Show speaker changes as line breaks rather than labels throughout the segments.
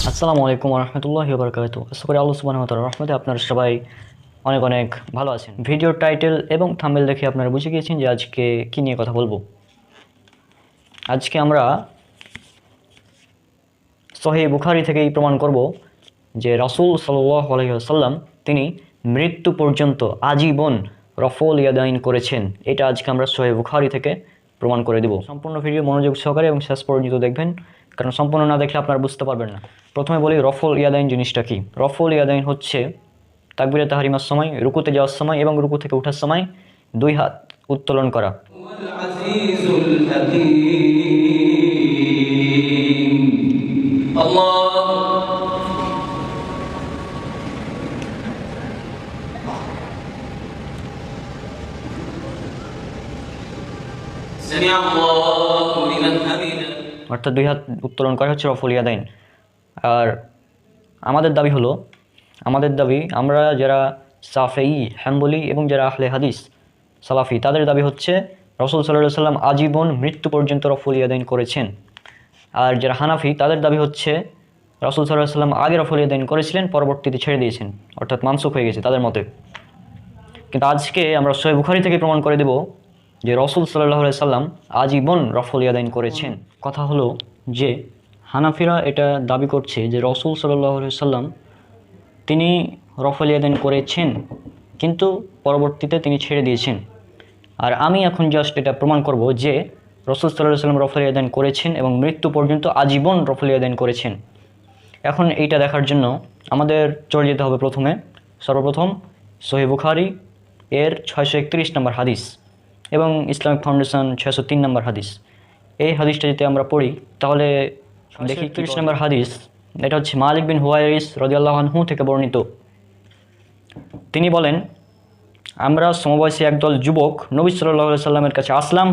আসসালামু আলাইকুম রহমতুল্লাহি ওয়া বারাকাতুহু। আশা করি আল্লাহ সুবহানাহু ওয়া তাআলার রহমতে আপনারা সবাই অনেক অনেক ভালো আছেন। ভিডিওর টাইটেল এবং থাম্বনেল দেখে আপনারা বুঝে গিয়েছেন যে আজকে কি নিয়ে কথা বলবো। আজকে আমরা সহিহ বুখারী থেকেই প্রমাণ করব যে রাসূল সাল্লাল্লাহু আলাইহি ওয়াসাল্লাম তিনি মৃত্যু পর্যন্ত আজীবন রফুল ইয়াদাইন করেছেন। এটা আজকে আমরা সহিহ বুখারী থেকে প্রমাণ করে দেব। সম্পূর্ণ ভিডিও মনোযোগ সহকারে এবং শেষ পর্যন্ত দেখবেন, কারণ সম্পূর্ণ না দেখলে আপনারা বুঝতে পারবেন না। প্রথমে বলি রফুল ইয়াদাইন জিনিসটা কি। রফুল ইয়াদাইন হচ্ছে তাকবীরে তাহরিমার সময়, রুকুতে যাওয়ার সময় এবং রুকু থেকে ওঠার সময় দুই হাত উত্তোলন করা। অর্থাৎ দুই হাত উত্তোলন করা হচ্ছে রফুল ইয়াদাইন। আর আমাদের দাবি আমরা যারা শাফেঈ, হাম্বলি এবং যারা আহলে হাদিস সালাফি, তাদের দাবি হচ্ছে রাসূল সাল্লাল্লাহু আলাইহি ওয়াসাল্লাম আজীবন মৃত্যু পর্যন্ত রফুল ইয়াদাইন করেছেন। আর যারা হানাফি, তাদের দাবি হচ্ছে রাসূল সাল্লাল্লাহু আলাইহি ওয়াসাল্লাম আগে রফুল ইয়াদাইন করেছিলেন, পরবর্তীতে ছেড়ে দিয়েছেন, অর্থাৎ মানসুখ হয়ে গেছে তাদের মতে। কিন্তু আজকে আমরা সহিহ বুখারী থেকে প্রমাণ করে দেব যে রাসূল সাল্লাল্লাহু আলাইহি ওয়াসাল্লাম আজীবন রফুল ইয়াদাইন করেছেন। কথা হলো যে হানাফিরা এটা দাবি করছে যে রাসূল সাল্লাল্লাহু আলাইহি ওয়াসাল্লাম তিনি রফুল ইয়াদাইন করেছেন, কিন্তু পরবর্তীতে তিনি ছেড়ে দিয়েছেন। আর আমি এখন জাস্ট এটা প্রমাণ করব যে রাসূল সাল্লাল্লাহু আলাইহি ওয়াসাল্লাম রফুল ইয়াদাইন করেছেন এবং মৃত্যু পর্যন্ত আজীবন রফুল ইয়াদাইন করেছেন। এখন এইটা দেখার জন্য আমাদের চলে যেতে হবে সর্বপ্রথম সহিহ বুখারী এর 631 নম্বর হাদিস এবং ইসলামিক ফাউন্ডেশন 603 নম্বর হাদিস। এই হাদিসটা যদি আমরা পড়ি তাহলে দেখি 30 নম্বর হাদিস। এটা হচ্ছে মালিক বিন হুয়াইরিস রাদিয়াল্লাহু আনহু থেকে বর্ণিত। তিনি বলেন, আমরা সমবয়সী একদল যুবক নবী সাল্লাল্লাহু আলাইহি সাল্লামের কাছে আসলাম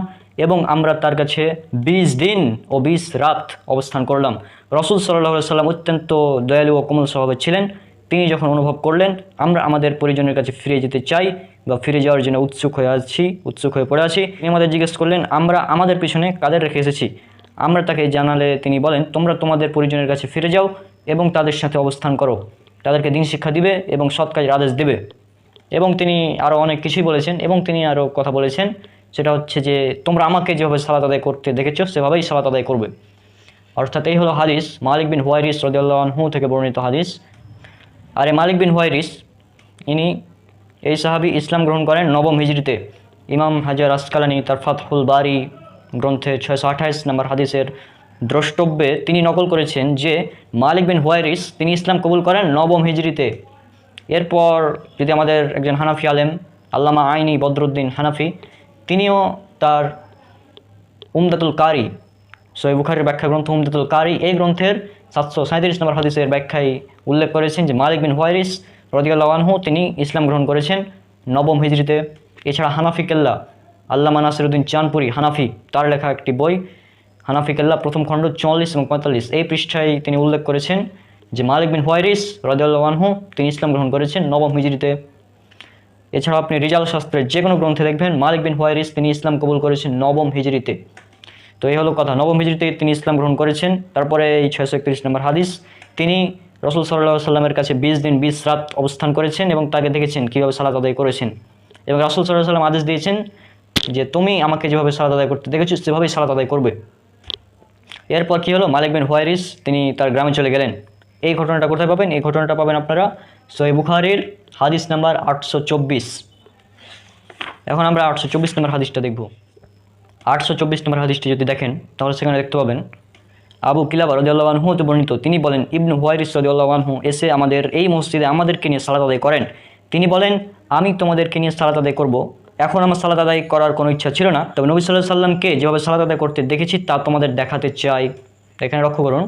এবং আমরা তার কাছে 20 দিন ও 20 রাত অবস্থান করলাম। রাসূল সাল্লাল্লাহু আলাইহি সাল্লাম অত্যন্ত দয়ালু ও কোমল স্বভাবের ছিলেন। তিনি যখন অনুভব করলেন আমরা আমাদের পরিজনের কাছে ফিরে যেতে চাই বা ফিরে যাওয়ার জন্য উৎসুক হয়ে পড়ে আছি, তিনি আমাদের জিজ্ঞেস করলেন আমরা আমাদের পিছনে কাদের রেখে এসেছি। আমরা তাকে জানালে তিনি বলেন, তোমরা তোমাদের পরিজনের কাছে ফিরে যাও এবং তাদের সাথে অবস্থান করো, তাদেরকে দিন শিক্ষা দিবে এবং সৎ কাজের আদেশ দেবে। এবং তিনি আরও অনেক কিছুই বলেছেন এবং তিনি আরও কথা বলেছেন, সেটা হচ্ছে যে তোমরা আমাকে যেভাবে সালাত আদায় করতে দেখেছো সেভাবেই সালাত আদায় করবে। অর্থাৎ এই হলো হাদিস মালিক বিন হুয়াইরিস রাদিয়াল্লাহু আনহু থেকে বর্ণিত হাদিস। আর এই মালিক বিন হুয়াইরিস এই সাহাবী ইসলাম গ্রহণ করেন 9ম হিজরিতে। ইমাম হাজার আসকালানি তার ফাতহুল বারি গ্রন্থে 628 নম্বর হাদিসের দ্রষ্টব্যে তিনি নকল করেছেন যে মালিক বিন হুয়াইরিস তিনি ইসলাম কবুল করেন 9ম হিজরিতে। এরপর যদি আমাদের একজন হানাফি আলেম আল্লামা আইনি বদরুদ্দিন হানাফি, তিনিও তার উমদাতুল কারি, সহিহ বুখারীর ব্যাখ্যা গ্রন্থ উমদাতুল কারি, এই গ্রন্থের 737 নম্বর হাদিসের ব্যাখ্যায় উল্লেখ করেছেন যে মালিক বিন হুয়াইরিস রাদিয়াল্লাহু আনহু তিনি ইসলাম গ্রহণ করেছেন 9ম হিজরিতে। এছাড়া হানাফি কেল্লা আল্লামা নাসিরউদ্দিন চাঁদপুরি হানাফি, তার লেখা একটি বই হানাফি কেল্লা প্রথম খণ্ড 44 এবং 45, এই পৃষ্ঠায় তিনি উল্লেখ করেছেন যে মালিক বিন হুয়াইরিস রাদিয়াল্লাহু আনহু তিনি ইসলাম গ্রহণ করেছেন 9ম হিজরিতে। এছাড়াও আপনি রিজাল শাস্ত্রের যে কোনো গ্রন্থে দেখবেন মালিক বিন হুয়াইরিস তিনি ইসলাম কবুল করেছেন 9ম হিজরিতে। তো এই হলো কথা, 9ম হিজরিতে তিনি ইসলাম গ্রহণ করেছেন। তারপরে এই 631 নম্বর হাদিস, তিনি রাসূল সাল্লাল্লাহু আলাইহি সাল্লামের কাছে 20 দিন 20 রাত অবস্থান করেছেন এবং তাকে দেখেছেন কীভাবে সালাত আদায় করেছেন। এবং রাসূল সাল্লাল্লাহু আলাইহি সাল্লাম আদেশ দিয়েছেন যে তুমি আমাকে যেভাবে সালাত আদায় করতে দেখেছো সেভাবেই সালাত আদায় করবে। এরপর কী হলো, মালিক বিন হুয়াইরিস তিনি তার গ্রামে চলে গেলেন। এই ঘটনাটা কোথায় পাবেন? এই ঘটনাটা পাবেন আপনারা সহিহ বুখারীর হাদিস নাম্বার 824। এখন আমরা 824 নম্বর হাদিসটা দেখব। 824 নম্বর হাদিসটি যদি দেখেন তাহলে সেখানে দেখতে পাবেন আবু কিলাবা রাদিয়াল্লাহু আনহু হতে বর্ণিত, তিনি বলেন ইবনু হুয়াইরিস রাদিয়াল্লাহু আনহু এসে আমাদের এই মসজিদে আমাদেরকে নিয়ে সালাত আদায় করেন। তিনি বলেন আমি তোমাদেরকে নিয়ে সালাত আদায় করব। এখন আমার সালাত আদায় করার কোনো ইচ্ছা ছিল না, তবে নবী সাল্লাল্লাহু আলাইহি সাল্লামকে যেভাবে সালাত আদায় করতে দেখেছি তা তোমাদের দেখাতে চাই। এখানে লক্ষ্য করুন,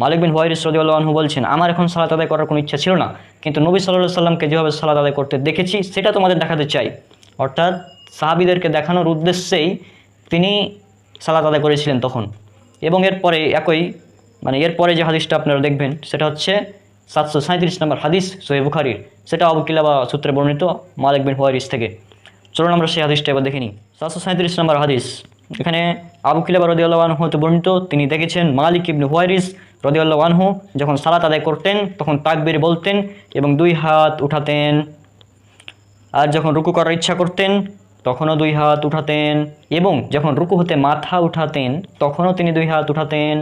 মালিক বিন হুয়াইরিস রাদিয়াল্লাহু আনহু বলছেন আমার এখন সালাত আদায় করার কোনো ইচ্ছা ছিল না, কিন্তু নবী সাল্লাল্লাহু আলাইহি সাল্লামকে যেভাবে সালাত আদায় করতে দেখেছি সেটা তোমাদের দেখাতে চাই। অর্থাৎ সাহাবীদেরকে দেখানোর উদ্দেশ্যেই তিনি সালাত আদায় করেছিলেন তখন। এবং এরপরে এরপরে যে হাদিসটা আপনারা দেখবেন সেটা হচ্ছে 737 নম্বর হাদিস সহিহ বুখারীর, সেটা আবু কিলাবা সূত্রে বর্ণিত মালিক বিন হুয়াইরিস থেকে। চলুন আমরা সেই হাদিসটা এবার দেখে নিই। 737 নম্বর হাদিস, এখানে আবু কিলাবা রাদিয়াল্লাহু আনহু হতে বর্ণিত, তিনি দেখেছেন মালিক ইবনে হুয়াইরিস রাদিয়াল্লাহু আনহু যখন সালাত আদায় করতেন তখন তাকবীর বলতেন এবং 2 হাত উঠাতেন, আর যখন রুকু করার ইচ্ছা করতেন তখনও 2 হাত উঠাতেন, এবং যখন রুকু হতে মাথা উঠাতেন তখনও তিনি 2 হাত উঠাতেন।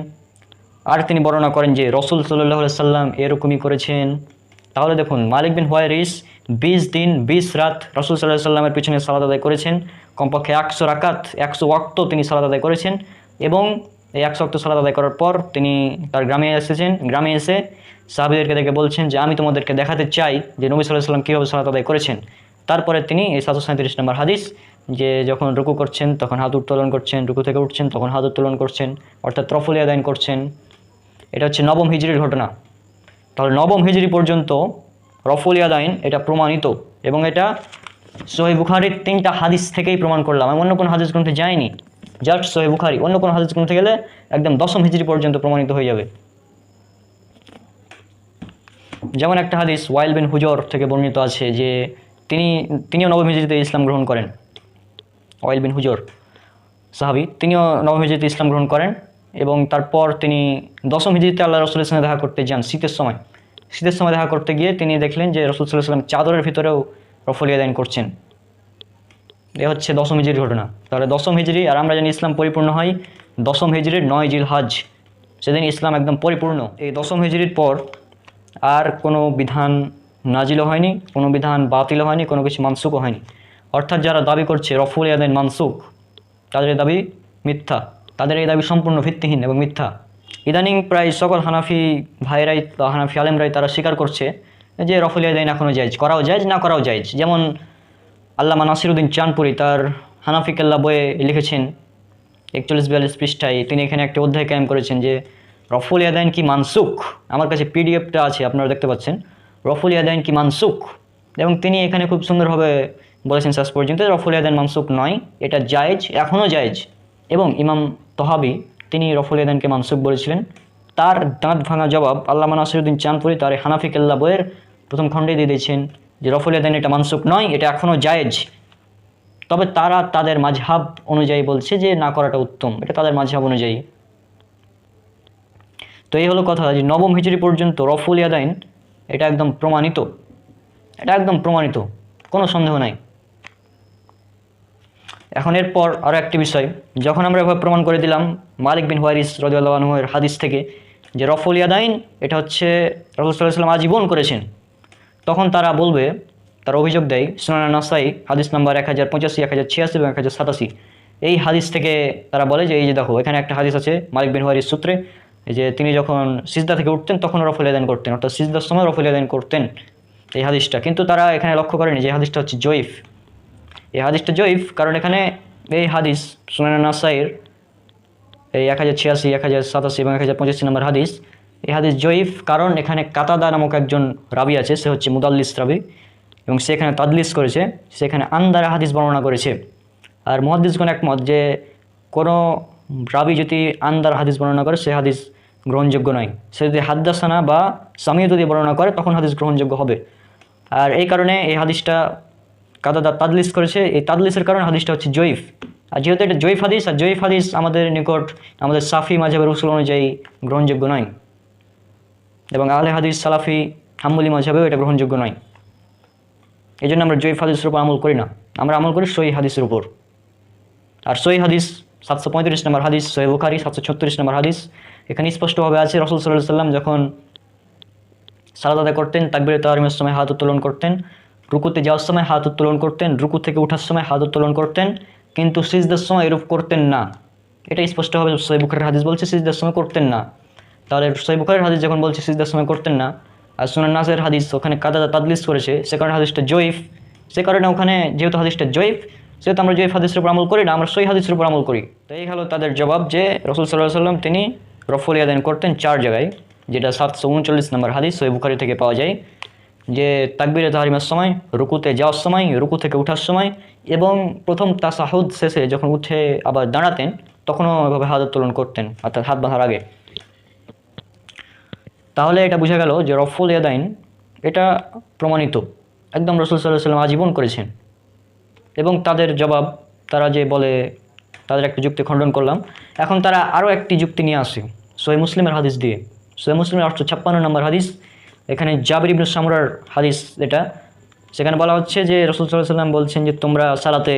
আর তিনি বর্ণনা করেন যে রাসূল সাল্লাল্লাহু আলাইহি সাল্লাম এরকমই করেছেন। তাহলে দেখুন, মালিক বিন হুয়াইরিস 20 দিন 20 রাত রাসূল সাল্লাল্লাহু আলাইহি সাল্লামের পিছনে সালাত আদায় করেছেন। কমপক্ষে 100 রাকাত 100 ওয়াক্ত তিনি সালাত আদায় করেছেন, এবং এই 100 ওয়াক্ত সালাত আদায় করার পর তিনি তার গ্রামে এসেছেন। গ্রামে এসে সাহাবীদেরকে দেখে বলছেন যে আমি তোমাদেরকে দেখাতে চাই যে নবী সাল্লাল্লাহু আলাইহি সাল্লাম কীভাবে সালাত আদায় করেছেন। তারপরে তিনি এই 737 নম্বর হাদিস, যে যখন রুকু করছেন তখন হাত উত্তোলন করছেন, রুকু থেকে উঠছেন তখন হাত উত্তোলন করছেন, অর্থাৎ রফুল ইয়াদাইন করছেন। এটা হচ্ছে নবম হিজরির ঘটনা। তাহলে নবম হিজরি পর্যন্ত রফুল ইয়াদাইন এটা প্রমাণিত, এবং এটা সহিহ বুখারীর 3টা হাদিস থেকেই প্রমাণ করলাম। আমি অন্য কোনো হাদিস গ্রন্থে যাইনি, জাস্ট সহিহ বুখারী। অন্য কোনো হাদিস গ্রন্থে গেলে একদম 10ম হিজরি পর্যন্ত প্রমাণিত হয়ে যাবে। যেমন একটা হাদিস ওয়াইল বিন হুজর থেকে বর্ণিত আছে যে তিনিও নবম হিজরিতে ইসলাম গ্রহণ করেন। ওয়াইল বিন হুজর সাহাবী, তিনিও নবম হিজরিতে ইসলাম গ্রহণ করেন, এবং তারপর তিনি 10ম হিজরিতে আল্লাহ রাসূলের সঙ্গে দেখা করতে যান। শীতের সময় দেখা করতে গিয়ে তিনি দেখলেন যে রাসূল সাল্লাল্লাহু আলাইহি ওয়াসাল্লাম চাদরের ভিতরেও রফুল ইয়াদাইন করছেন। এ হচ্ছে 10ম হিজরির ঘটনা। তাহলে 10ম হিজরি, আর আমরা জানি ইসলাম পরিপূর্ণ হয় 10ম হিজরির 9 জিলহজ, সেদিন ইসলাম একদম পরিপূর্ণ। এই 10ম হিজরির পর আর কোনো বিধান নাজিলও হয়নি, কোনো বিধান বাতিলও হয়নি, কোনো কিছু মানসুকও হয়নি। অর্থাৎ যারা দাবি করছে রফুল ইয়াদাইন মানসুক, তাদের দাবি মিথ্যা, তাদের এই দাবি সম্পূর্ণ ভিত্তিহীন এবং মিথ্যা। ইদানিং প্রায় সকল হানাফি ভাইরাই বা হানাফি আলেমরাই তারা স্বীকার করছে যে রফুল ইয়াদাইন এখনও জায়েজ, করাও জায়েজ, না করাও জায়েজ। যেমন আল্লামা নাসিরউদ্দিন চাঁদপুরি তার হানাফি কেল্লা বইয়ে লিখেছেন 41-42 পৃষ্ঠায়, তিনি এখানে একটা অধ্যায় কায়েম করেছেন যে রফুল ইয়াদাইন কি মানসুক। আমার কাছে পিডিএফটা আছে, আপনারা দেখতে পাচ্ছেন, রফুল ইয়াদাইন কি মানসুক। এবং তিনি এখানে খুব সুন্দরভাবে বলেছেন শেষ পর্যন্ত রফুল ইয়াদাইন মানসুক নয়, এটা জায়েজ, এখনও জায়েজ। এবং ইমাম তহাবি তিনি রফুল ইয়াদাইনকে মানসুক বলেছিলেন। তার দাঁত ভাঙা জবাব আল্লামা নাসিরউদ্দিন চাঁদপুরি তার হানাফি কেল্লা বইয়ের প্রথম খণ্ডে দিয়ে দিয়েছেন যে রফুল ইয়াদাইন এটা মানসুক নয়, এটা এখনও জায়েজ। তবে তারা তাদের মাযহাব অনুযায়ী বলছে যে না করাটা উত্তম, এটা তাদের মাযহাব অনুযায়ী। তো এই হলো কথা যে নবম হিজরি পর্যন্ত রফুল ইয়াদাইন এটা একদম প্রমাণিত, এটা একদম প্রমাণিত, কোনো সন্দেহ নাই। এখন এরপর আরও একটি বিষয়, যখন আমরা এভাবে প্রমাণ করে দিলাম মালিক বিন হুয়াইরিস রাদিয়াল্লাহু আনহু এর হাদিস থেকে যে রফুল ইয়াদাইন এটা হচ্ছে রাসূল সাল্লাল্লাহু আলাইহি ওয়াসাল্লাম আজীবন করেছেন, তখন তারা বলবে, তারা অভিযোগ দেয় সুনান নাসাই হাদিস নাম্বার 1085, 1086 এবং 1087, এই হাদিস থেকে তারা বলে যে এই যে দেখো এখানে একটা হাদিস আছে মালিক বিন হুয়াইরিস সূত্রে, যে তিনি যখন সিজদা থেকে উঠতেন তখন রফুল ইয়াদাইন করতেন, অর্থাৎ সিজদার সময় রফুল ইয়াদাইন করতেন, এই হাদিসটা। কিন্তু তারা এখানে লক্ষ্য করেনি যে এই হাদিসটা হচ্ছে জয়ীফ। এই হাদিসটা জয়ীফ কারণ এখানে এই হাদিস সুনান নাসাইর এই 1086, 1087 এবং 1085 নম্বর হাদিস, এই হাদিস জয়ীফ কারণ এখানে কাতাদা নামক একজন রাবি আছে, সে হচ্ছে মুদাল্লিস রাবি, এবং সে এখানে তাদলিস করেছে, সেখানে আন্দারা হাদিস বর্ণনা করেছে। আর মুহাদ্দিসগণ একমত যে কোনো রাবি যদি আন্দার হাদিস বর্ণনা করে সে হাদিস গ্রহণযোগ্য নয়। সে যদি হাদ্দাসানা বা সামিয়ত দিয়ে বর্ণনা করে তখন হাদিস গ্রহণযোগ্য হবে। আর এই কারণে এই হাদিসটা কাতাদা তাদলিস করেছে, এই তাদলিসের কারণে হাদিসটা হচ্ছে জয়ীফ। আর যেহেতু এটা জয়ীফ হাদিস, আর জয়ীফ হাদিস আমাদের নিকট আমাদের সাফি মাযহাবের উসুল অনুযায়ী গ্রহণযোগ্য নয়, এবং আহলে হাদিস সালাফি হাম্বলি মাযহাবেও এটা গ্রহণযোগ্য নয়। এই জন্য আমরা জয়ীফ হাদিসের উপর আমল করি না, আমরা আমল করি সহিহ হাদিসের উপর। আর সহিহ হাদিস 735 নম্বর হাদিস, সহিহ বুখারী 736 নম্বর হাদিস, এখানে স্পষ্টভাবে আছে রাসূল সাল্লাল্লাহু আলাইহি ওয়াসাল্লাম যখন সালাত আদায় করতেন তাকবীরে তাহরিমের সময় হাত উত্তোলন করতেন, রুকুতে যাওয়ার সময় হাত উত্তোলন করতেন, রুকু থেকে ওঠার সময় হাত উত্তোলন করতেন, কিন্তু সিজদার সময় এরূপ করতেন না। এটা স্পষ্টভাবে সহিহ বুখারীর হাদিস বলছে সিজদার সময় করতেন না। তাহলে সহিহ বুখারীর হাদিস যখন বলছে সিজদার সময় করতেন না, আর সুনান নাসাইর হাদিস ওখানে কাতাদা তাদলিস করেছে, সে কারণে হাদিসটা জয়ীফ। সে কারণে ওখানে যেহেতু হাদিসটা জয়ীফ, সেহেতু আমরা জয়ীফ হাদিসের উপর আমল করি না, আমরা সহিহ হাদিসের উপর আমল করি। তো এই হলো তাদের জবাব যে রাসূল সাল্লাল্লাহু আলাইহি ওয়াসাল্লাম তিনি রফুল ইয়াদাইন করতেন 4 জায়গায়, যেটা 739 নম্বর হাদিস সহিহ বুখারী থেকে পাওয়া যায়, যে তাকবীরে তাহরিমের সময়, রুকুতে যাওয়ার সময়, রুকু থেকে ওঠার সময়, এবং প্রথম তাশাহুদ শেষে যখন উঠে আবার দাঁড়াতেন তখনও এভাবে হাত উত্তোলন করতেন, অর্থাৎ হাত বাঁধার আগে। তাহলে এটা বোঝা গেল যে রফুল ইয়াদাইন এটা প্রমাণিত, একদম রাসূল সাল্লাল্লাহু আলাইহি ওয়াসাল্লাম আজীবন করেছেন। এবং তাদের জবাব, তারা যে বলে, তাদের একটা যুক্তি খণ্ডন করলাম। এখন তারা আরও একটি যুক্তি নিয়ে আসে সহিহ মুসলিমের হাদিস দিয়ে। সহিহ মুসলিমের 856 নম্বর হাদিস। এখানে জাবির ইবনে সামুরার হাদিস এটা, সেখানে বলা হচ্ছে যে রাসূল সাল্লাল্লাহু আলাইহি ওয়াসাল্লাম বলছেন যে তোমরা সালাতে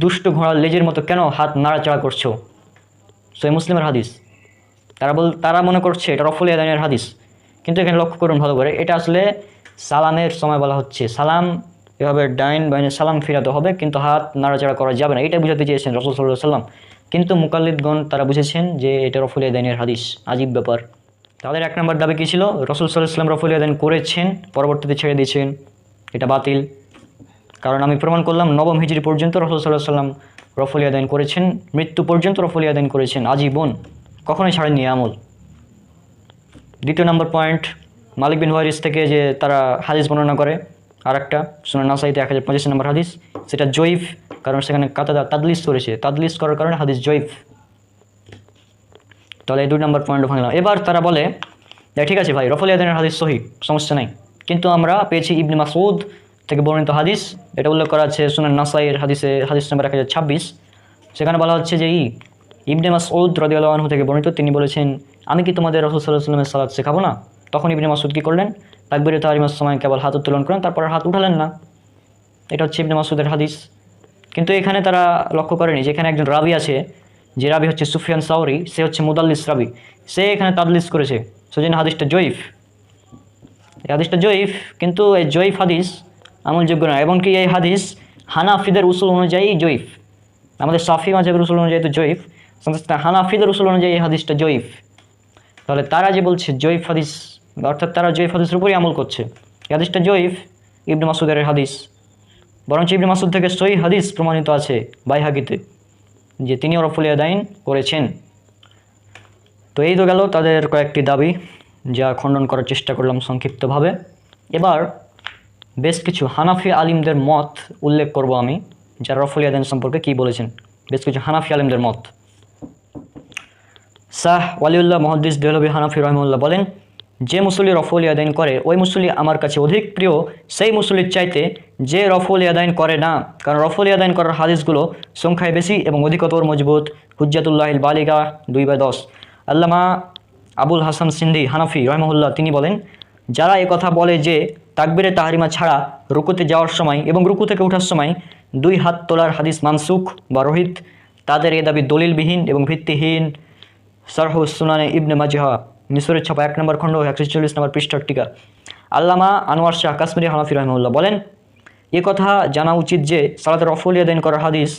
দুষ্ট ঘোড়ার লেজের মতো কেন হাত নাড়াচাড়া করছো। সহিহ মুসলিমের হাদিস। তারা মনে করছে এটা রফুল ইয়াদাইনের হাদিস, কিন্তু এখানে লক্ষ্য করুন ভালো করে, এটা আসলে সালামের সময় বলা হচ্ছে। সালাম এভাবে ডাইন বাইনে সালাম ফিরাতে হবে, কিন্তু হাত নাড়াচাড়া করা যাবে না, এটা বুঝাতে চেয়েছেন রাসূল সাল্লাল্লাহু আলাইহি ওয়াসাল্লাম। কিন্তু মুকাল্লিদগণ তারা বুঝেছেন যে এটা রফুল ইয়াদাইনের হাদিস। আজীব ব্যাপার। তাদের এক নম্বর দাবি কী ছিল? রাসূল সাল্লাল্লাহু আলাইহি ওয়াসাল্লাম রফুল ইয়াদাইন করেছেন, পরবর্তীতে ছেড়ে দিয়েছেন, এটা বাতিল। কারণ আমি প্রমাণ করলাম 9ম হিজরি পর্যন্ত রাসূল সাল্লাল্লাহু আলাইহি ওয়াসাল্লাম রফুল ইয়াদাইন করেছেন, মৃত্যু পর্যন্ত রফুল ইয়াদাইন করেছেন, আজীবন, কখনোই ছাড়েননি আমল। দ্বিতীয় নম্বর পয়েন্ট, মালিক বিন হুয়াইরিস থেকে যে তারা হাদিস বর্ণনা করে, আর একটা সুনান নাসাইতে 1085 নম্বর হাদিস, সেটা জয়ীফ, কারণ সেখানে কাতাদা তাদলিস করেছে, তাদলিস করার কারণে হাদিস জয়ীফ। তাহলে এই 2 নম্বর পয়েন্ট ভাঙলাম। এবার তারা বলে ঠিক আছে ভাই, রফুল ইয়াদাইনের হাদিস সহিহ, সমস্যা নাই, কিন্তু আমরা পেয়েছি ইবনে মাসউদ থেকে বর্ণিত হাদিস, এটা উল্লেখ করা আছে সুনান নাসাইয়ের হাদিসে, হাদিস নম্বর 1026। সেখানে বলা হচ্ছে যে ইবনে মাসউদ রাদিয়াল্লাহু আনহু থেকে বর্ণিত, তিনি বলেছেন আমি কি তোমাদের রাসূল সাল্লাল্লাহু আলাইহি ওয়াসাল্লামের সালাত শেখাবো না? তখন ইবনে মাসউদ কী করলেন? তাকবীরে তাহরিমার সময় কেবল হাত উত্তোলন করেন, তারপর হাত উঠালেন না। এটা হচ্ছে ইবনে মাসউদের হাদিস। কিন্তু এখানে তারা লক্ষ্য করেনি যে এখানে একজন রাবি আছে, যে রাবি হচ্ছে সুফিয়ান সাউরি, সে হচ্ছে মুদাল্লিস রাবি, সে এখানে তাদলিস করেছে, সেজন্য হাদিসটা জয়ীফ। এই হাদিসটা জয়ীফ, কিন্তু এই জয়ীফ হাদিস আমলযোগ্য না, এবং কি এই হাদিস হানাফিদের উসুল অনুযায়ী জয়ীফ। আমাদের শাফি মাযহাবের উসুল অনুযায়ী তো জয়ীফ, হানাফিদের উসুল অনুযায়ী এই হাদিসটা জয়ীফ। তাহলে তারা যে বলছে জয়ীফ হাদিস, অর্থাৎ তারা জয়ীফ হাদিসের উপরই আমল করছে। এই হাদিসটা জয়ীফ, ইবনে মাসউদের হাদিস। বরঞ্চ ইবনে মাসউদ থেকে সহিহ হাদিস প্রমাণিত আছে বাইহাকিতে, যে তিনিও রফুল ইয়াদাইন করেছেন। তো এই তো গেল তাদের কয়েকটি দাবি, যা খণ্ডন করার চেষ্টা করলাম সংক্ষিপ্তভাবে। এবার বেশ কিছু হানাফি আলিমদের মত উল্লেখ করব আমি, যারা রফুল ইয়াদাইন সম্পর্কে কী বলেছেন। বেশ কিছু হানাফি আলিমদের মত। শাহ ওয়ালিউল্লাহ মুহাদ্দিস দেহলভী হানাফি রহিমাহুল্লাহ বলেন, যে মুসল্লি রফুল ইয়াদাইন করে ওই মুসল্লি আমার কাছে অধিক প্রিয় সেই মুসল্লির চাইতে যে রফুল ইয়াদাইন করে না, কারণ রফুল ইয়াদাইন করার হাদিসগুলো সংখ্যায় বেশি এবং অধিকতর মজবুত। হুজ্জাতুল্লাহিল বালিগা 2/10। আল্লামা আবুল হাসান সিন্ধি হানাফি রহিমাহুল্লাহ তিনি বলেন, যারা কথা বলে যে তাকবীরে তাহরিমা ছাড়া রুকুতে যাওয়ার সময় এবং রুকু থেকে ওঠার সময় 2 হাত তোলার হাদিস মানসুখ বা রহিত, তাদের এ দাবি দলিলবিহীন এবং ভিত্তিহীন। শারহুস সুনানে ইবনে মাজাহ, মিশরের ছাপা 1 নম্বর খণ্ড 140 নম্বর পৃষ্ঠার টিকা। আল্লামা আনোয়ার শাহ কাশ্মীরি হানাফি রহিমাহুল্লাহ বলেন, এ কথা জানা উচিত যে সালাতের রফুল ইয়াদাইন করার হাদিস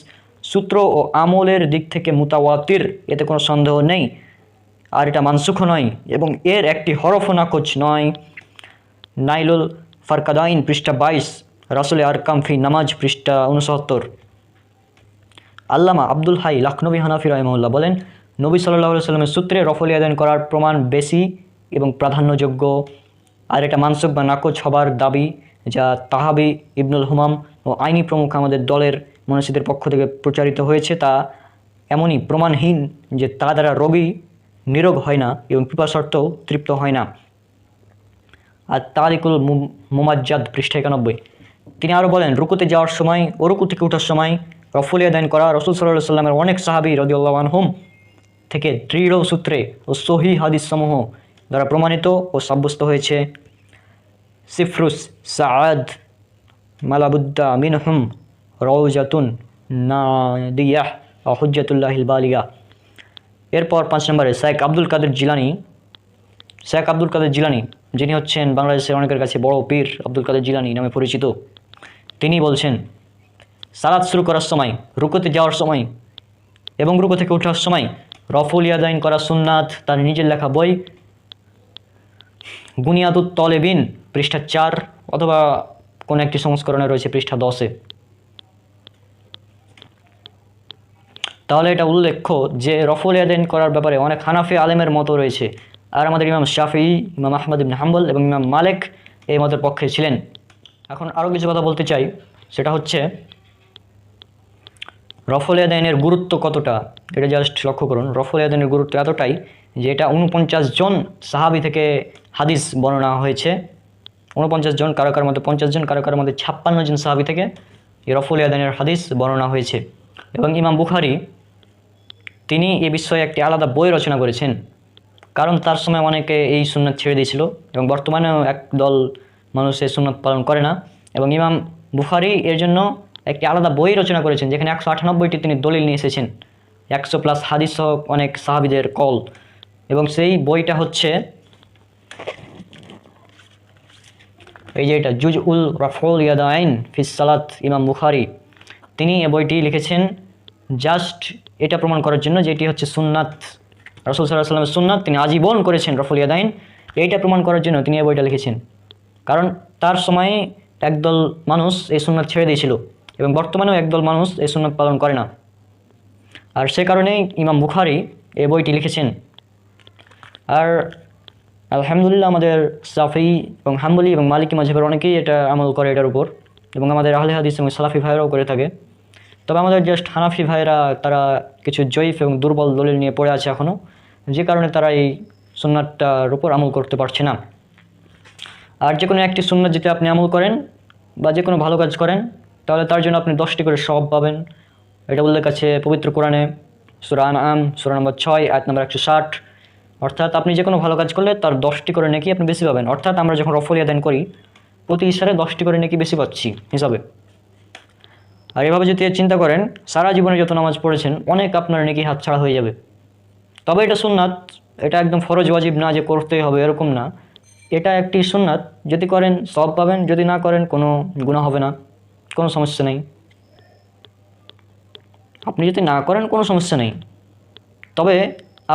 সূত্র ও আমলের দিক থেকে মুতাওয়াতির, এতে কোনো সন্দেহ নেই, আর এটা মানসুখও নয় এবং এর একটি হরফও নাকচ নয়। নাইলুল ফারকাদাইন পৃষ্ঠা 22, রাসূলে আরকাম ফি নামাজ পৃষ্ঠা 69। আল্লামা আব্দুল হাই লখনবী হানাফি রহিমাহুল্লাহ বলেন, নবী সাল্লাল্লাহু আলাইহি ওয়াসাল্লামের সূত্রে রফুল ইয়াদাইন করার প্রমাণ বেশি এবং প্রাধান্যযোগ্য, আর এটা মানসুখ বা নাকচ হবার দাবি যা তাহাবি, ইবনুল হুমাম ও আইনি প্রমুখ আমাদের দলের মনীষীদের পক্ষ থেকে প্রচারিত হয়েছে, তা এমনই প্রমাণহীন যে তা দ্বারা রোগী নিরোগ হয় না এবং পিপাসার্থও তৃপ্ত হয় না। আর তারিকুল মুমাজ্জাদ পৃষ্ঠা 91। তিনি আরও বলেন, রুকুতে যাওয়ার সময় ও রুকু থেকে ওঠার সময় রফুল ইয়াদাইন করা রাসূল সাল্লাল্লাহু আলাইহি ওয়াসাল্লামের অনেক সাহাবী রাদিয়াল্লাহু আনহুম থেকে দৃঢ় সূত্রে ও সহিহ হাদিসসমূহ দ্বারা প্রমাণিত ও সাব্যস্ত হয়েছে। সিফরুস সাআদ মালাবুদ্দা মিনহুম রওজাতুন নাদিয়াহ ও হুজ্জাতুল্লাহিল বালিগা। এরপর 5 নম্বরে শেখ আব্দুল কাদের জিলানি। শেখ আব্দুল কাদের জিলানি, যিনি হচ্ছেন বাংলাদেশের অনেকের কাছে বড় পীর আব্দুল কাদের জিলানি নামে পরিচিত, তিনি বলছেন, সালাত শুরু করার সময়, রুকুতে যাওয়ার সময় এবং রুকু থেকে ওঠার সময় রফুল ইয়াদাইন করা সুন্নাত। তার নিজের লেখা বই বুনিয়াদুত তলেবিন পৃষ্ঠা 4 অথবা কোনো একটি সংস্করণে রয়েছে পৃষ্ঠা 10-এ। তাহলে এটা উল্লেখ্য যে রফুল ইয়াদাইন করার ব্যাপারে অনেক হানাফি আলেমের মতো রয়েছে, আর আমাদের ইমাম শাফিঈ, ইমাম আহমদ ইবনে হাম্বল এবং ইমাম মালিক এই মতের পক্ষে ছিলেন। এখন আরও কিছু কথা বলতে চাই, সেটা হচ্ছে রফুল ইয়াদাইনের গুরুত্ব কতটা, এটা জাস্ট লক্ষ্য করুন। রফুল ইয়াদাইনের গুরুত্ব এতটাই যে এটা 49 জন সাহাবী থেকে হাদিস বর্ণনা হয়েছে। 49 জন, কারো কারোর মধ্যে 50 জন, কারো কারোর মধ্যে 56 জন সাহাবী থেকে এই রফুল ইয়াদাইনের হাদিস বর্ণনা হয়েছে। এবং ইমাম বুখারী তিনি এ বিষয়ে একটি আলাদা বই রচনা করেছেন, কারণ তার সময় অনেকে এই সুন্নাত ছেড়ে দিয়েছিল এবং বর্তমানেও একদল মানুষ এই সুন্নাত পালন করে না। এবং ইমাম বুখারী এর জন্য একটি আলাদা বই রচনা করেছেন, যেখানে 198টি তিনি দলিল নিয়ে এসেছেন, 100+ হাদিস সহ অনেক সাহাবীদের কল। এবং সেই বইটা হচ্ছে এই যে এটা জুজউল রাফউল ইয়াদাইন ফিস সালাত, ইমাম বুখারী তিনি এই বইটি লিখেছেন জাস্ট এটা প্রমাণ করার জন্য যে এটি হচ্ছে সুন্নাত, রাসূল সাল্লাল্লাহু আলাইহি ওয়াসাল্লামের সুন্নাত, তিনি আজীবন করেছেন রফুল ইয়াদাইন, এইটা প্রমাণ করার জন্য তিনি এই বইটা লিখেছেন। কারণ তার সময়ে একদল মানুষ এই সুন্নাত ছেড়ে দিয়েছিল এবং বর্তমানেও একদল মানুষ এই সুন্নাত পালন করে না, আর সে কারণেই ইমাম বুখারী এই বইটি লিখেছেন। আর আলহামদুলিল্লাহ আমাদের শাফিঈ এবং হাম্বলি এবং মালিকি মাযহাবের অনেকেই এটা আমল করে এটার উপর, এবং আমাদের আহলে হাদিস এবং সালাফি ভাইরাও করে থাকে। তবে আমাদের জাস্ট হানাফি ভাইরা তারা কিছু জয়ীফ এবং দুর্বল দলিল নিয়ে পড়ে আছে এখনও, যে কারণে তারা এই সুন্নাতটার উপর আমল করতে পারছে না। আর যে কোনো একটি সুন্নাত যদি আপনি আমল করেন বা যে কোনো ভালো কাজ করেন, তাহলে তার জন্য আপনি 10টি করে সওয়াব পাবেন। এটা উল্লেখ আছে পবিত্র কোরআনে, সূরা আনআম সূরা নম্বর 6 আয়াত নম্বর 160। অর্থাৎ আপনি যে কোনো ভালো কাজ করলে তার 10টি করে নেকি আপনি বেশি পাবেন। অর্থাৎ আমরা যখন রফল ইয়াদাইন করি প্রতি ইশারে 10টি করে নেকি বেশি পাচ্ছি হিসাবে। আর এভাবে যদি চিন্তা করেন সারা জীবনে যত নামাজ পড়েছেন অনেক আপনার নেকি হাতছাড়া হয়ে যাবে। তবে এটা সুন্নাত, এটা একদম ফরজ ওয়াজিব না যে করতেই হবে এরকম না, এটা একটি সুন্নাত, যদি করেন সওয়াব পাবেন, যদি না করেন কোনো গুনাহ হবে না, কোনো সমস্যা নেই। আপনি যদি না করেন কোনো সমস্যা নেই, তবে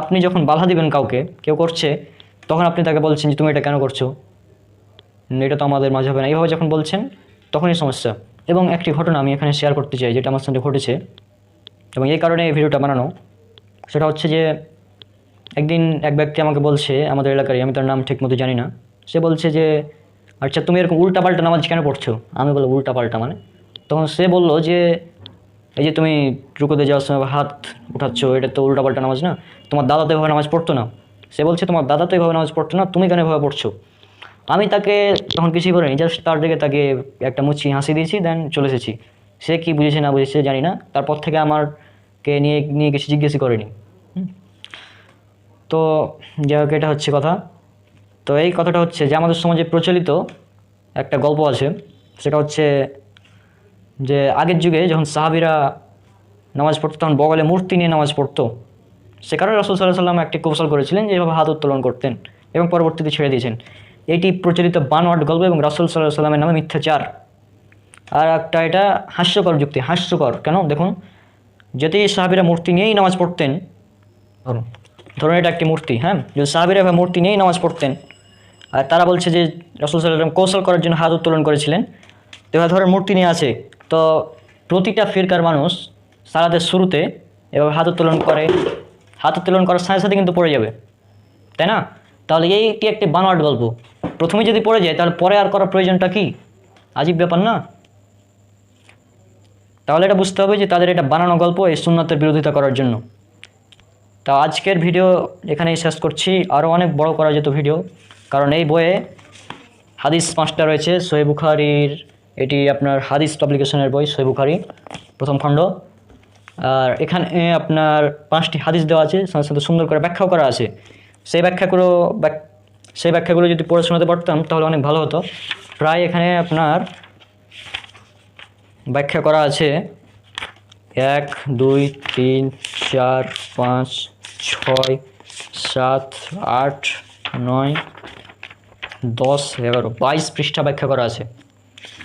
আপনি যখন বাধা দিবেন কাউকে, কেউ করছে, তখন আপনি তাকে বলছেন যে তুমি এটা কেন করছো, এটা তো আমাদের মাঝে হবে না, এইভাবে যখন বলছেন তখনই সমস্যা। এবং একটি ঘটনা আমি এখানে শেয়ার করতে চাই যেটা আমার সঙ্গে ঘটেছে এবং এই কারণে এই ভিডিওটা বানানো। সেটা হচ্ছে যে একদিন এক ব্যক্তি আমাকে বলছে, আমাদের এলাকারই, আমি তার নাম ঠিক মতো জানি না, সে বলছে যে আচ্ছা তুমি এরকম উল্টাপাল্টা নামাজ কেন পড়ছো। আমি বললাম উল্টাপাল্টা মানে? তখন সে বললো যে এই যে তুমি রুকুতে যাওয়ার সময় হাত উঠাচ্ছ, এটা তো উল্টাপাল্টা নামাজ না, তোমার দাদা তো এভাবে নামাজ পড়তো না। সে বলছে তোমার দাদা তো এভাবে নামাজ পড়তো না, তুমি কেন এভাবে পড়ছো। আমি তাকে তখন কিছুই করিনি, জাস্ট তার দিকে তাকে একটা মুচকি হাসি দিয়েছি, দেন চলে এসেছি। সে কি বুঝেছে না বুঝেছে জানি না, তারপর থেকে আমারকে নিয়ে কিছু জিজ্ঞেসই করেনি। তো যাই হোক, এটা হচ্ছে কথা। তো এই কথাটা হচ্ছে যে আমাদের সমাজে প্রচলিত একটা গল্প আছে, সেটা হচ্ছে যে আগের যুগে যখন সাহাবীরা নামাজ পড়তো তখন বগলে মূর্তি নিয়ে নামাজ পড়তো। সে কারণে রাসূল সাল্লাল্লাহু আলাইহি ওয়াসাল্লাম একটি কৌশল করেছিলেন যে এভাবে হাত উত্তোলন করতেন এবং পরবর্তীতে ছেড়ে দিয়েছেন। এটি প্রচলিত বানোয়াট গল্প এবং রাসূল সাল্লাল্লাহু আলাইহি ওয়াসাল্লামের নামে মিথ্যাচার। আর একটা এটা হাস্যকর যুক্তি। হাস্যকর কেন দেখুন, যদি সাহাবীরা মূর্তি নিয়েই নামাজ পড়তেন, ধরুন এটা একটি মূর্তি, হ্যাঁ, যদি সাহাবীরা এভাবে মূর্তি নিয়েই নামাজ পড়তেন আর তারা বলছে যে রাসূল সাল্লাল্লাহু আলাইহি ওয়াসাল্লাম কৌশল করার জন্য হাত উত্তোলন করেছিলেন, তো এবার ধরেন মূর্তি নিয়ে আছে, তো প্রতিটা ফিরকার মানুষ সালাতের শুরুতে এভাবে হাত উত্তোলন করে, হাত উত্তোলন করার সাথে সাথে কিন্তু পড়ে যাবে, তাই না? তাহলে এইটি একটি বানোয়াট গল্প। প্রথমে যদি পড়ে যায় তাহলে পরে আর করার প্রয়োজনটা কি? আজীব ব্যাপার না? তাহলে এটা বুঝতে হবে যে তাদের এটা বানানো গল্প এই সুন্নাতের বিরোধিতা করার জন্য। তা আজকের ভিডিও এখানেই শেষ করছি। আরও অনেক বড় করা যেত ভিডিও, কারণ এই বইয়ে হাদিস 5টা রয়েছে। সহিহ বুখারীর, এটি আপনার হাদিস পাবলিকেশনের বই সহিহ বুখারী প্রথম খণ্ড। আর এখানে আপনার 5টি হাদিস দেওয়া আছে, সাথে সাথে সুন্দর করে ব্যাখ্যাও করা আছে। সেই ব্যাখ্যাগুলো যদি পড়ে শোনাতে পারতাম তাহলে অনেক ভালো হতো। প্রায় এখানে আপনার ব্যাখ্যা করা আছে 1 2 3 4 5 6 7 8 9 10 11 22 পৃষ্ঠা ব্যাখ্যা করা আছে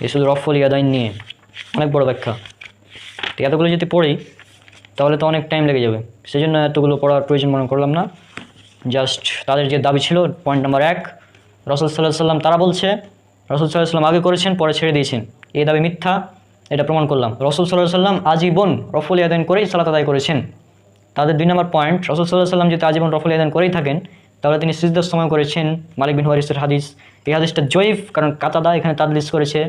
এই শুধু রফল ইয়াদাইন নিয়ে। অনেক বড় ব্যাখ্যা। এতগুলো যদি পড়ি তাহলে তো অনেক টাইম লেগে যাবে, সেই জন্য এতগুলো পড়ার প্রয়োজন মনে করলাম না। জাস্ট তাদের যে দাবি ছিল, পয়েন্ট নাম্বার 1, রাসূল সাল্লাল্লাহু আলাইহি ওয়াসাল্লাম তারা বলছে রাসূল সাল্লাল্লাহু আলাইহি ওয়াসাল্লাম আগে করেছেন পরে ছেড়ে দিয়েছেন, এই দাবি মিথ্যা, এটা প্রমাণ করলাম। রাসূল সাল্লাল্লাহু আলাইহি ওয়াসাল্লাম আজীবন রফল ইয়াদাইন করেই সালাত আদায় করেছেন। তাদের 2 নম্বর পয়েন্ট, রাসূল সাল্লাল্লাহু আলাইহি ওয়াসাল্লাম যদি আজীবন রফল ইয়াদাইন করেই থাকেন তাহলে তিনি সিজদার সময় করেছেন, মালিক বিন হুয়াইরিসের হাদিস। এই হাদিসটা জয়ীফ, কারণ কাতাদা এখানে তাদলিস করেছে।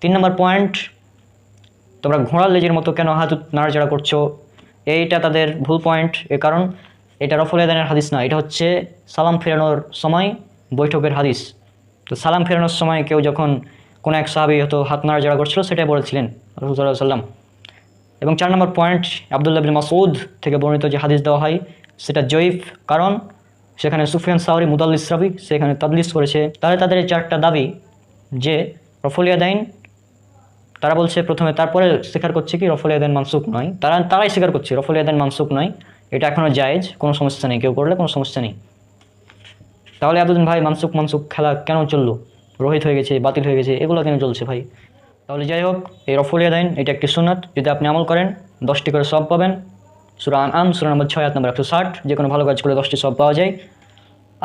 3 নম্বর পয়েন্ট, তোমরা ঘোড়ার লেজের মতো কেন হাত নাড়াচাড়া করছো, এইটা তাদের ভুল পয়েন্ট। এর কারণ এটা রফল ইয়াদাইনের হাদিস না, এটা হচ্ছে সালাম ফেরানোর সময় বৈঠকের হাদিস। তো সালাম ফেরানোর সময় কেউ যখন কোনো এক সাহাবী হয়তো হাত নাড়াচাড়া করছিল সেটাই বলেছিলেন রাসূল সাল্লাল্লাহু আলাইহি ওয়াসাল্লাম। এবং 4 নম্বর পয়েন্ট, আব্দুল্লাহ বিন মাসউদ থেকে বর্ণিত যে হাদিস দেওয়া হয় সেটা জয়ীফ, কারণ সেখানে সুফিয়ান সাওরি মুদাল্লিস রাবি সেখানে তাদলিস করেছে। তাহলে তাদের এই 4টা দাবি যে রফুল ইয়াদাইন, তারা বলছে প্রথমে, তারপরে স্বীকার করছে কি রফুল ইয়াদাইন মানসুখ নয়, তারাই স্বীকার করছে রফুল ইয়াদাইন মানসুখ নয়, এটা এখনও জায়েজ, কোনো সমস্যা নেই, কেউ করলে কোনো সমস্যা নেই। তাহলে এতদিন ভাই মানসুখ খেলা কেন চললো? রোহিত হয়ে গেছে, বাতিল হয়ে গেছে, এগুলো কেন চলছে ভাই? তাহলে যাই হোক, এই রফুল ইয়াদাইন এটা একটি সুন্নাত, যদি আপনি আমল করেন 10টি করে সওয়াব পাবেন। সূরা আনআম সূরা নম্বর 6 আয়াত নম্বর 160, যে কোনো ভালো কাজ করে 10টি সওয়াব পাওয়া যায়।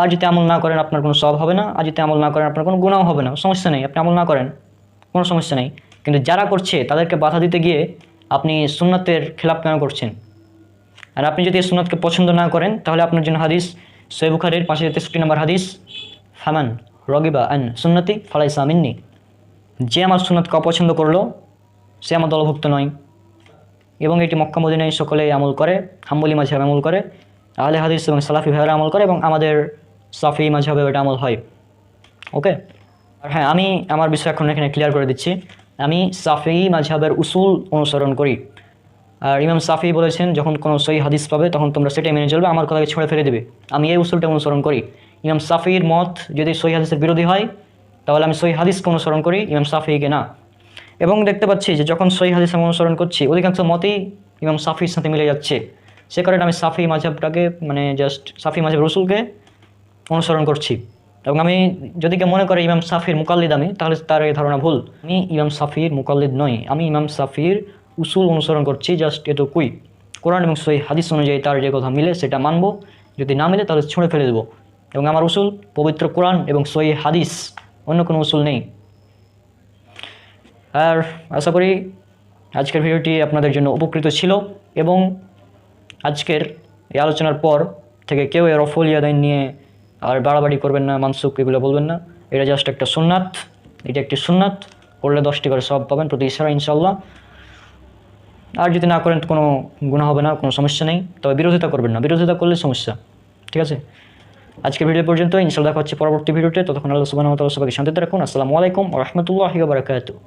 আর যদি আমল না করেন আপনার কোনো সওয়াব হবে না, আর যদি আমল না করেন আপনার কোনো গুনাহ হবে না, সমস্যা নেই, আপনি আমল না করেন কোনো সমস্যা নেই। কিন্তু যারা করছে তাদেরকে বাধা দিতে গিয়ে আপনি সুন্নাতের খেলাপ কেন করছেন? আর আপনি যদি এই সুন্নাতকে পছন্দ না করেন তাহলে আপনার জন্য হাদিস সহিহ বুখারীর 563 নম্বর হাদিস, ফামান রগিবা আন সুন্নতি ফালাইসা মিন্নি, যে আমার সুন্নাতকে অপছন্দ করলো সে আমার দলভুক্ত নয়। এবং এটি মক্কা মদিনায় সকলে আমল করে, হাম্বলি মাযহাবে আমল করে, আহলে হাদিস এবং সালাফি ভাইয়েরা আমল করে, এবং আমাদের শাফি মাযহাবে এটা আমল হয়। ওকে, আর হ্যাঁ, আমি আমার বিষয় এখন এখানে ক্লিয়ার করে দিচ্ছি। আমি শাফি মাযহাবের উসুল অনুসরণ করি। আর ইমাম শাফি বলেছেন যখন কোনো সহিহ হাদিস পাবে তখন তোমরা সেটাই মেনে চলবে, আমার কথাকে ছড়ে ফেলে দেবে। আমি এই উসুলটা অনুসরণ করি। ইমাম শাফির মত যদি সহিহ হাদিসের বিরোধী হয় তাহলে আমি সহিহ হাদিসকে অনুসরণ করি, ইমাম শাফিকে না। এবং দেখতে পাচ্ছি যে যখন সহিহ হাদিস আমি অনুসরণ করছি অধিকাংশ মতেই ইমাম শাফির সাথে মিলে যাচ্ছে, সে কারণে আমি শাফি মাযহাবটাকে জাস্ট শাফি মাযহাব রসুলকে অনুসরণ করছি। এবং আমি যদি কেউ মনে করে ইমাম শাফির মুকাল্লিদ আমি, তাহলে তার এই ধারণা ভুল। আমি ইমাম শাফির মুকাল্লিদ নই, আমি ইমাম শাফির উসুল অনুসরণ করছি, জাস্ট এটুকুই। কোরআন এবং সহিহ হাদিস অনুযায়ী তার যে কথা মিলে সেটা মানবো, যদি না মিলে তাহলে ছুঁড়ে ফেলে দেবো। এবং আমার উসুল পবিত্র কোরআন এবং সহিহ হাদিস, অন্য কোনো উসুল নেই। আর আশা করি আজকের ভিডিওটি আপনাদের জন্য উপকৃত ছিল, এবং আজকের এই আলোচনার পর থেকে কেউ এর রফুল ইয়াদাইন নিয়ে আর বাড়াবাড়ি করবেন না, মানসুখ এগুলো বলবেন না। এটা জাস্ট একটা সুন্নাত, এটা একটি সুন্নাত, করলে 10টি করে সওয়াব পাবেন প্রতি ইশারা ইনশাআল্লাহ। আর যদি না করেন কোনো গুনাহ হবে না, কোনো সমস্যা নেই, তবে বিরোধিতা করবেন না, বিরোধিতা করলে সমস্যা। ঠিক আছে, আজকের ভিডিও পর্যন্ত, ইনশাআল্লাহ দেখা হচ্ছে পরবর্তী ভিডিওতে। ততক্ষণ আল্লাহ সুবহানাহু ওয়া তাআলা সবাইকে শান্তিতে রাখুন। আসসালামু আলাইকুম ওয়া রাহমাতুল্লাহি ওয়া বারাকাতুহু।